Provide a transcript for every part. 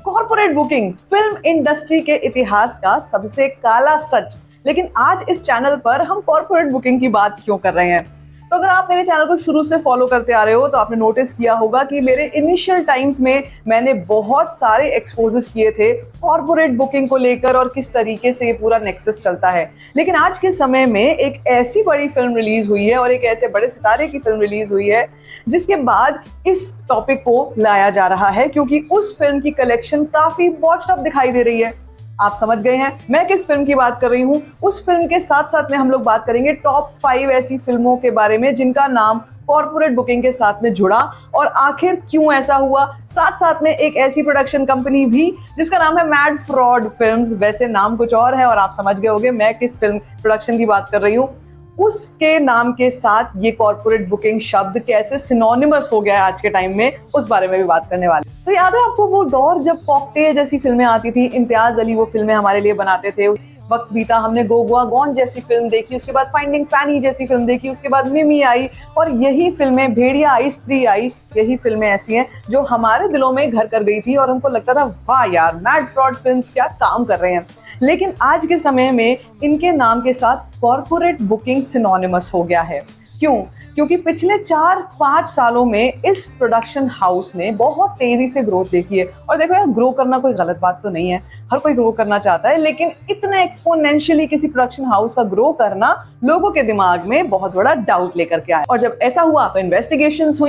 Corporate booking film industry के इतिहास का सबसे काला सच। लेकिन आज इस चैनल पर हम कॉर्पोरेट बुकिंग की बात क्यों कर रहे हैं? तो अगर आप मेरे चैनल को शुरू से फॉलो करते आ रहे हो तो आपने नोटिस किया होगा कि मेरे इनिशियल टाइम्स में मैंने बहुत सारे एक्सपोजेस किए थे कॉर्पोरेट बुकिंग को लेकर और किस तरीके से ये पूरा नेक्सस चलता है। लेकिन आज के समय में एक ऐसी बड़ी फिल्म रिलीज हुई है और एक ऐसे बड़े सितारे की फिल्म रिलीज हुई है जिसके बाद इस टॉपिक को लाया जा रहा है, क्योंकि उस फिल्म की कलेक्शन काफी बॉच्ड अप दिखाई दे रही है। आप समझ गए हैं मैं किस फिल्म की बात कर रही हूं। उस फिल्म के साथ साथ में हम लोग बात करेंगे टॉप 5 ऐसी फिल्मों के बारे में जिनका नाम कॉर्पोरेट बुकिंग के साथ में जुड़ा और आखिर क्यों ऐसा हुआ। साथ साथ में एक ऐसी प्रोडक्शन कंपनी भी जिसका नाम है मैड फ्रॉड फिल्म्स। वैसे नाम कुछ और है और आप समझ गए होंगे मैं किस फिल्म प्रोडक्शन की बात कर रही हूँ। उसके नाम के साथ ये कॉर्पोरेट बुकिंग शब्द कैसे सिनोनिमस हो गया है आज के टाइम में, उस बारे में भी बात करने वाले। तो याद है आपको वो दौर जब कॉकटेल जैसी फिल्में आती थी, इम्तियाज अली वो फिल्में हमारे लिए बनाते थे। वक्त बीता, हमने गोगुआ गॉन जैसी फिल्म देखी, उसके बाद फाइंडिंग फैनी जैसी फिल्म देखी, उसके बाद मिमी आई और यही फिल्में, भेड़िया आई, स्त्री आई, यही फिल्में ऐसी हैं जो हमारे दिलों में घर कर गई थी और हमको लगता था वाह यार मैड फ्रॉड फिल्म्स क्या काम कर रहे हैं। लेकिन आज के समय में इनके नाम के साथ कॉर्पोरेट बुकिंग सिनोनिमस हो गया है। क्यों? क्योंकि पिछले 4-5 सालों में इस प्रोडक्शन हाउस ने बहुत तेजी से ग्रोथ देखी है। और देखो यार, ग्रो करना कोई गलत बात तो नहीं है, हर कोई ग्रो करना चाहता है, लेकिन इतना एक्सपोनेंशियली किसी प्रोडक्शन हाउस का ग्रो करना लोगों के दिमाग में बहुत बड़ा डाउट लेकर के आया। और जब ऐसा हुआ तो इन्वेस्टिगेशंस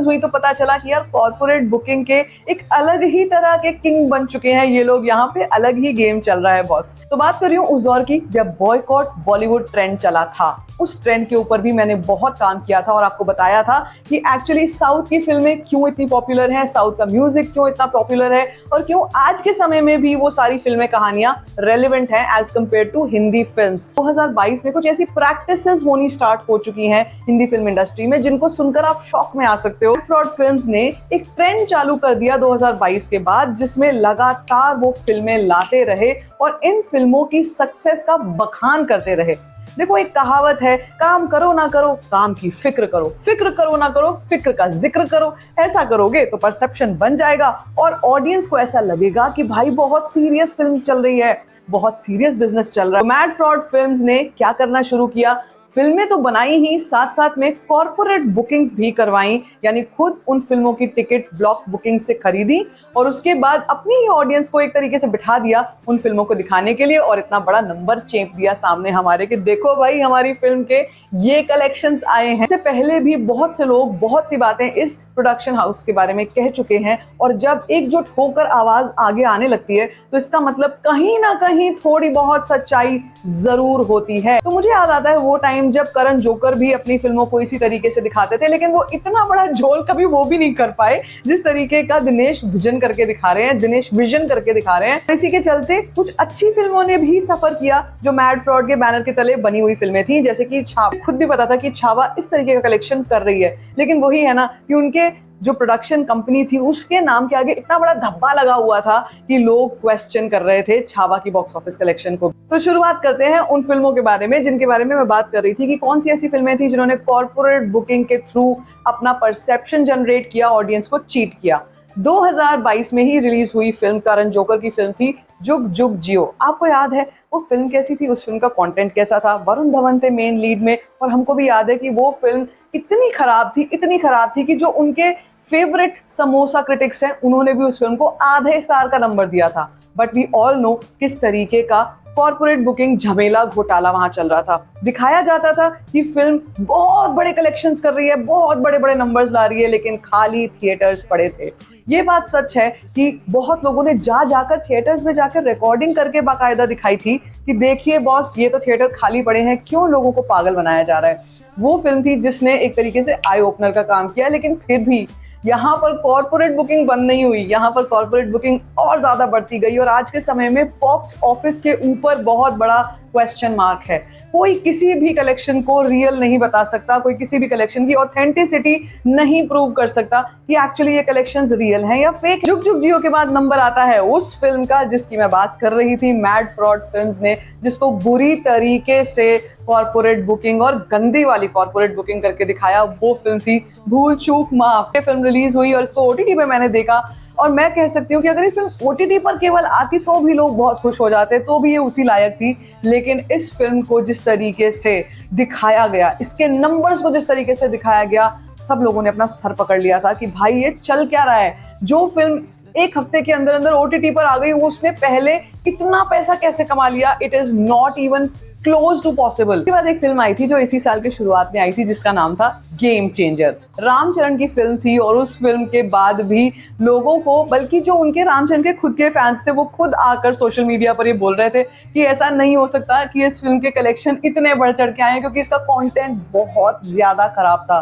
हुई तो पता चला कि यार कॉर्पोरेट बुकिंग के एक अलग ही तरह के किंग बन चुके हैं ये लोग, यहाँ पे अलग ही गेम चल रहा है बॉस। तो बात कर रही हूँ उस दौर की जब बॉयकॉट बॉलीवुड ट्रेंड चला था। उस ट्रेंड के ऊपर भी मैंने बहुत काम किया था और आपको बताया था कि एक्चुअली साउथ की फिल्में क्यों इतनी पॉपुलर हैं, साउथ का म्यूजिक क्यों इतना पॉपुलर है और क्यों आज के समय में भी वो सारी फिल्में, कहानियां रेलेवेंट हैं as compare to Hindi films. 2022 में कुछ ऐसी प्रैक्टिसेस होनी स्टार्ट हो चुकी हैं हिंदी फिल्म इंडस्ट्री में जिनको सुनकर आप शॉक में आ सकते हो। फ्रॉड फिल्म्स ने एक ट्रेंड चालू कर दिया 2022 के बाद, जिसमें लगातार वो फिल्में लाते रहे और इन फिल्मों की सक्सेस का बखान करते रहे। देखो एक कहावत है, काम करो ना करो काम की फिक्र करो, फिक्र करो ना करो फिक्र का जिक्र करो। ऐसा करोगे तो परसेप्शन बन जाएगा और ऑडियंस को ऐसा लगेगा कि भाई बहुत सीरियस फिल्म चल रही है, बहुत सीरियस बिजनेस चल रहा है। मैड फ्रॉड फिल्म्स ने क्या करना शुरू किया, फिल्में तो बनाई ही, साथ साथ में कॉर्पोरेट बुकिंग्स भी करवाई, यानी खुद उन फिल्मों की टिकट ब्लॉक बुकिंग से खरीदी और उसके बाद अपनी ही ऑडियंस को एक तरीके से बिठा दिया उन फिल्मों को दिखाने के लिए और इतना बड़ा नंबर चेप दिया सामने हमारे कि देखो भाई हमारी फिल्म के ये कलेक्शंस आए हैं। इससे पहले भी बहुत से लोग बहुत सी बातें इस प्रोडक्शन हाउस के बारे में कह चुके हैं और जब एकजुट होकर आवाज आगे आने लगती है तो इसका मतलब कहीं ना कहीं थोड़ी बहुत सच्चाई जरूर होती है। तो मुझे याद आता है वो टाइम जब करण जौहर भी अपनी फिल्मों को इसी तरीके से दिखाते थे, लेकिन वो इतना बड़ा झोल कभी वो भी नहीं कर पाए जिस तरीके का दिनेश विजन करके दिखा रहे हैं। इसी के चलते कुछ अच्छी फिल्मों ने भी सफर किया जो मैड फ्रॉड के बैनर के तले बनी हुई फिल्में थी, जैसे कि छावा। खुद भी पता था कि छावा इस तरीके का कलेक्शन कर रही है, लेकिन वही है ना कि उनके जो प्रोडक्शन कंपनी थी उसके नाम के आगे इतना बड़ा धब्बा लगा हुआ था कि लोग क्वेश्चन कर रहे थे छावा की बॉक्स ऑफिस कलेक्शन को। तो शुरुआत करते हैं उन फिल्मों के बारे में जिनके बारे में मैं बात कर रही थी कि कौन सी ऐसी फिल्में थी जिन्होंने कॉर्पोरेट बुकिंग के थ्रू अपना परसेप्शन जनरेट किया, ऑडियंस को चीट किया। 2022 में ही रिलीज हुई फिल्म करण जौहर की फिल्म थी जुग जुग जियो। आपको याद है वो फिल्म कैसी थी, उस फिल्म का कंटेंट कैसा था? वरुण धवन थे मेन लीड में और हमको भी याद है कि वो फिल्म इतनी खराब थी कि जो उनके फेवरेट समोसा क्रिटिक्स हैं उन्होंने भी उस फिल्म को आधे स्टार का नंबर दिया था। बट वी ऑल नो किस तरीके का कॉर्पोरेट बुकिंग झमेला घोटाला वहां चल रहा था। दिखाया जाता था कि फिल्म बहुत बड़े कलेक्शंस कर रही है, बहुत बड़े बड़े नंबर्स ला रही है, लेकिन खाली थिएटर्स पड़े थे। ये बात सच है कि बहुत लोगों ने जाकर थिएटर्स में जाकर रिकॉर्डिंग करके बाकायदा दिखाई थी कि देखिए बॉस ये तो थिएटर खाली पड़े हैं, क्यों लोगों को पागल बनाया जा रहा है। वो फिल्म थी जिसने एक तरीके से आई ओपनर का काम किया, लेकिन फिर भी यहाँ पर कॉर्पोरेट बुकिंग बंद नहीं हुई, यहाँ पर कॉर्पोरेट बुकिंग और ज्यादा बढ़ती गई और आज के समय में बॉक्स ऑफिस के ऊपर बहुत बड़ा क्वेश्चन मार्क है। कोई किसी भी कलेक्शन को रियल नहीं बता सकता, कोई किसी भी कलेक्शन की ऑथेंटिसिटी नहीं प्रूव कर सकता कि एक्चुअली ये कलेक्शंस रियल हैं या फेक। जुग जुग जियो के बाद नंबर आता है उस फिल्म का जिसकी मैं बात कर रही थी, मैड फ्रॉड फिल्म्स ने, जिसको बुरी तरीके से कॉर्पोरेट बुकिंग और गंदी वाली कॉर्पोरेट बुकिंग करके दिखाया। वो फिल्म थी भूल चूक माफ। ये फिल्म रिलीज हुई और इसको ओटीटी पे मैंने देखा। और मैं कह सकती हूँ कि अगर ये फिल्म OTT पर केवल आती तो भी लोग बहुत खुश हो जाते, तो भी ये उसी लायक थी। लेकिन इस फिल्म को जिस तरीके से दिखाया गया, इसके नंबर्स को जिस तरीके से दिखाया गया, सब लोगों ने अपना सर पकड़ लिया था कि भाई ये चल क्या रहा है। जो फिल्म एक हफ्ते के अंदर अंदर OTT पर आ गई, वो उसने पहले इतना पैसा कैसे कमा लिया, it is not even close to possible. उसके बाद एक फिल्म आई थी जो इसी साल के शुरुआत में आई थी, जिसका नाम था गेम चेंजर। रामचरण की फिल्म थी और उस फिल्म के बाद भी लोगों को, बल्कि जो उनके रामचरण के खुद के फैंस थे, वो खुद आकर सोशल मीडिया पर ये बोल रहे थे कि ऐसा नहीं हो सकता कि इस फिल्म के कलेक्शन इतने बढ़ चढ़ के आए, क्योंकि इसका कंटेंट बहुत ज्यादा खराब था।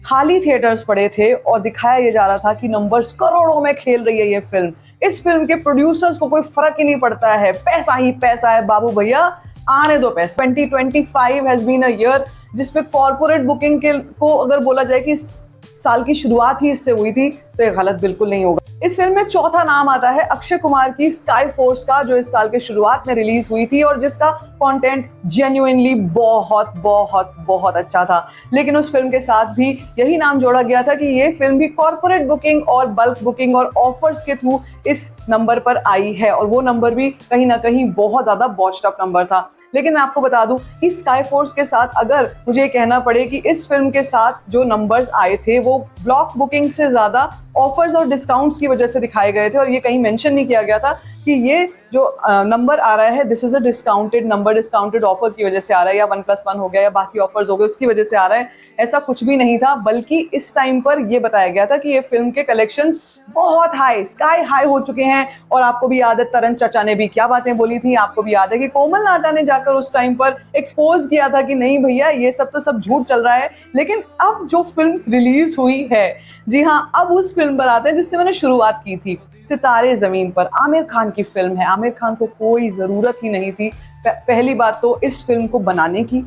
खाली थिएटर्स पड़े थे और दिखाया ये जा रहा था कि नंबर्स करोड़ों में खेल रही है ये फिल्म। इस फिल्म के प्रोड्यूसर्स को कोई फर्क ही नहीं पड़ता है, पैसा ही पैसा है बाबू भैया, आने दो पैसा। 2025 हैज बीन अ ईयर जिसपे कॉर्पोरेट बुकिंग के को अगर बोला जाए कि साल की शुरुआत ही इससे हुई थी, तो ये गलत बिल्कुल नहीं होगा। इस फिल्म में चौथा नाम आता है अक्षय कुमार की स्काई फोर्स का, जो इस साल के शुरुआत में रिलीज हुई थी और जिसका कंटेंट जेन्युइनली बहुत बहुत बहुत अच्छा था। लेकिन उस फिल्म के साथ भी यही नाम जोड़ा गया था कि ये फिल्म भी कॉर्पोरेट बुकिंग और बल्क बुकिंग और ऑफर्स के थ्रू इस नंबर पर आई है, और वो नंबर भी कहीं ना कहीं बहुत ज्यादा बॉच्ड अप नंबर था। लेकिन मैं आपको बता दूं, इस स्काई फोर्स के साथ अगर मुझे कहना पड़े कि इस फिल्म के साथ जो नंबर्स आए थे वो ब्लॉक बुकिंग से ज्यादा ऑफर्स और डिस्काउंट्स की वजह से दिखाए गए थे, और ये कहीं मेंशन नहीं किया गया था कि ये जो नंबर आ रहा है this is a discounted number, discounted offer की वजह से आ रहा है, या 1+1 हो गया या बाकी ऑफर्स हो गए उसकी वजह से आ रहा है। ऐसा कुछ भी नहीं था, बल्कि इस टाइम पर यह बताया गया था कि ये फिल्म के कलेक्शंस बहुत हाई, स्काई हाई हो चुके हैं। और आपको भी याद है तरन चाचा ने भी क्या बातें बोली थी, आपको भी याद है कि कोमल नाटा ने जाकर उस टाइम पर एक्सपोज किया था कि नहीं भैया ये सब तो सब झूठ चल रहा है। लेकिन अब जो फिल्म रिलीज हुई है, जी हाँ, अब उस फिल्म पर आते हैं जिससे मैंने शुरुआत की थी, सितारे जमीन पर। आमिर खान की फिल्म है, आमिर खान को कोई जरूरत ही नहीं थी पहली बात तो इस फिल्म को बनाने की,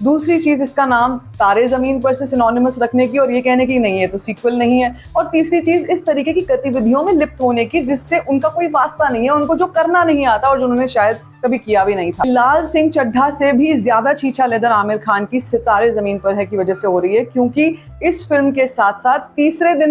दूसरी चीज इसका नाम तारे जमीन पर से सिनोनिमस रखने की और ये कहने की नहीं है तो सीक्वल नहीं है, और तीसरी चीज इस तरीके की गतिविधियों में लिप्त होने की जिससे उनका कोई वास्ता नहीं है, उनको जो करना नहीं आता और जो उन्होंने शायद कभी किया भी नहीं था। लाल सिंह चड्ढा से भी ज्यादा छीछा लेदर आमिर खान की सितारे जमीन पर है की वजह से हो रही है, क्योंकि इस फिल्म के साथ साथ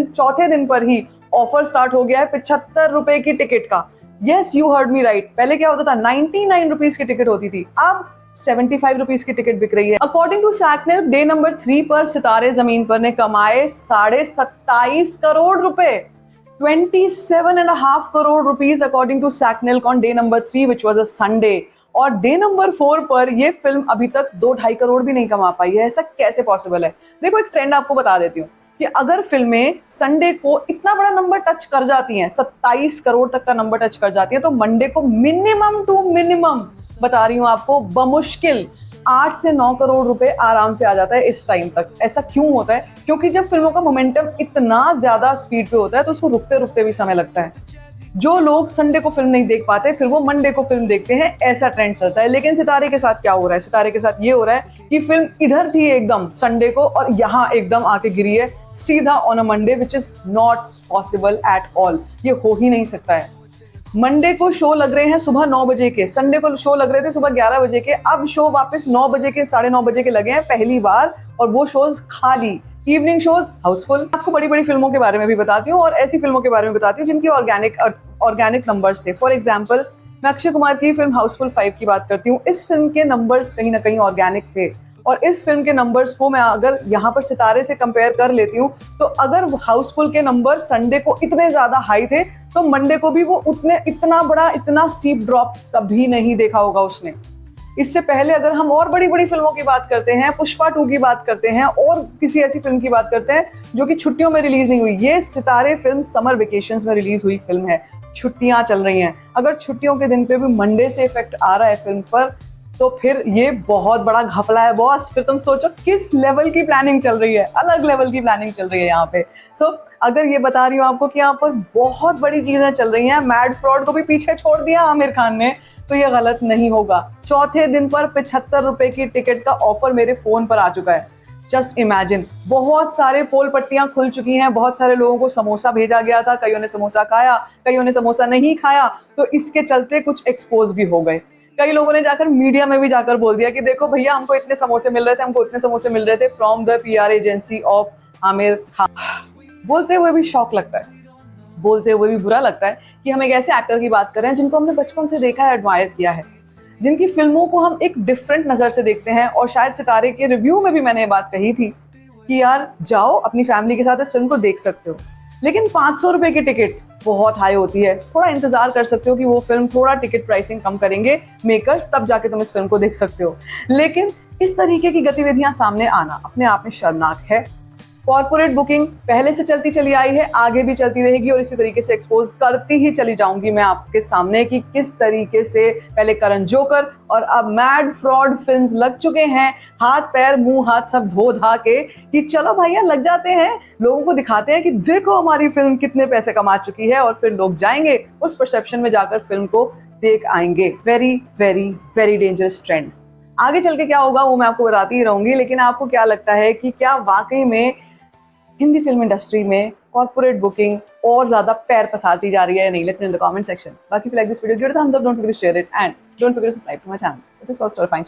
चौथे दिन पर ही ऑफर स्टार्ट हो गया है 75 रुपए की टिकट का। Yes, you heard me right. पहले क्या होता था, 99 रुपीज की टिकट होती थी, अब 75 रुपीज की टिकट बिक रही है। अकॉर्डिंग टू सैकनेल, डे नंबर 3 पर सितारे जमीन पर ने कमाए 27.5 करोड़ रुपए, 27.5 crore rupees according to Sacnilk on day number 3 which was a Sunday. और डे नंबर 4 पर यह फिल्म अभी तक 2-2.5 करोड़ भी नहीं कमा पाई है। ऐसा कैसे पॉसिबल है? देखो, एक ट्रेंड आपको बता देती हूँ कि अगर फिल्में संडे को इतना बड़ा नंबर टच कर जाती हैं, 27 करोड़ तक का नंबर टच कर जाती है, तो मंडे को मिनिमम टू मिनिमम, बता रही हूं आपको, बमुश्किल 8 से 9 करोड़ रुपए आराम से आ जाता है इस टाइम तक। ऐसा क्यों होता है? क्योंकि जब फिल्मों का मोमेंटम इतना ज्यादा स्पीड पे होता है तो उसको रुकते रुकते भी समय लगता है। जो लोग संडे को फिल्म नहीं देख पाते फिर वो मंडे को फिल्म देखते हैं, ऐसा ट्रेंड चलता है। लेकिन सितारे के साथ क्या हो रहा है? सितारे के साथ ये हो रहा है कि फिल्म इधर थी एकदम संडे को और यहाँ एकदम आके गिरी है सीधा on a Monday, which is not possible at all. ये हो ही नहीं सकता है। मंडे को शो लग रहे हैं सुबह 9 बजे के, संडे को शो लग रहे थे सुबह 11 बजे के, अब शो वापस 9 बजे के, 9:30 बजे के लगे हैं पहली बार, और वो शोज खाली, इवनिंग शोज हाउसफुल। आपको बड़ी बड़ी फिल्मों के बारे में भी बताती हूँ और ऐसी फिल्मों के बारे में बताती हूँ जिनकी ऑर्गेनिक नंबर्स थे। फॉर एग्जाम्पल, मैं अक्षय कुमार की फिल्म हाउसफुल 5 की बात करती हूँ। इस फिल्म के नंबर्स कहीं ना कहीं ऑर्गेनिक थे, और इस फिल्म के नंबर्स को मैं अगर यहाँ पर सितारे से कंपेयर कर लेती हूँ, तो अगर हाउसफुल के नंबर संडे को इतने ज्यादा हाई थे तो मंडे को भी वो इतना स्टीप ड्रॉप कभी नहीं देखा होगा उसने। इससे पहले अगर हम और बड़ी बड़ी फिल्मों की बात करते हैं, पुष्पा 2 की बात करते हैं और किसी ऐसी फिल्म की बात करते हैं जो कि छुट्टियों में रिलीज नहीं हुई, ये सितारे फिल्म समर वेकेशंस में रिलीज हुई फिल्म है, छुट्टियां चल रही हैं। अगर छुट्टियों के दिन पे भी मंडे से इफेक्ट आ रहा है फिल्म पर, तो फिर ये बहुत बड़ा घपला है बॉस। फिर तुम सोचो किस लेवल की प्लानिंग चल रही है, अलग लेवल की प्लानिंग चल रही है यहाँ पे। अगर ये बता रही हूँ आपको कि यहाँ पर बहुत बड़ी चीजें चल रही हैं, मैड फ्रॉड को भी पीछे छोड़ दिया आमिर खान ने, तो ये गलत नहीं होगा। चौथे दिन पर 75 रुपए की टिकट का ऑफर मेरे फोन पर आ चुका है। जस्ट इमेजिन, बहुत सारे पोल पट्टियां खुल चुकी हैं, बहुत सारे लोगों को समोसा भेजा गया था, कईयों ने समोसा खाया, कईयों ने समोसा नहीं खाया, तो इसके चलते कुछ एक्सपोज भी हो गए। कई लोगों ने जाकर मीडिया में भी जाकर बोल दिया कि देखो भैया, हमको इतने समोसे मिल रहे थे, हमको इतने समोसे मिल रहे थे from the PR agency of Aamir Khan. बोलते हुए भी शौक लगता है, बोलते हुए भी बुरा लगता है कि हम एक ऐसे एक्टर की बात कर रहे हैं जिनको हमने बचपन से देखा है, एडमायर किया है, जिनकी फिल्मों को हम एक डिफरेंट नज़र से देखते हैं। और शायद सितारे के रिव्यू में भी मैंने ये बात कही थी कि यार जाओ अपनी फैमिली के साथ इस फिल्म को देख सकते हो, लेकिन 500 रुपए की टिकट बहुत हाई होती है। थोड़ा इंतजार कर सकते हो कि वो फिल्म थोड़ा टिकट प्राइसिंग कम करेंगे मेकर्स, तब जाके तुम इस फिल्म को देख सकते हो। लेकिन इस तरीके की गतिविधियां सामने आना अपने आप में शर्मनाक है। कॉर्पोरेट बुकिंग पहले से चलती चली आई है, आगे भी चलती रहेगी और इसी तरीके से एक्सपोज करती ही चली जाऊंगी मैं आपके सामने कि किस तरीके से पहले करण जोकर और अब मैड फ्रॉड फिल्म्स लग चुके हैं, हाथ पैर मुंह हाथ सब धो धा के कि चलो भैया लग जाते हैं, लोगों को दिखाते हैं कि देखो हमारी फिल्म कितने पैसे कमा चुकी है, और फिर लोग जाएंगे उस परसेप्शन में जाकर फिल्म को देख आएंगे। Very very very dangerous trend. आगे चल के क्या होगा वो मैं आपको बताती ही रहूंगी, लेकिन आपको क्या लगता है कि क्या वाकई में हिंदी फिल्म इंडस्ट्री में कॉर्पोरेट बुकिंग और ज्यादा पैर पसारती जा रही है या नहीं? Let me know in the comment section. बाकी if you like this video, give it a thumbs up, don't forget to share it and don't forget to subscribe to my channel, which is called Storyfying.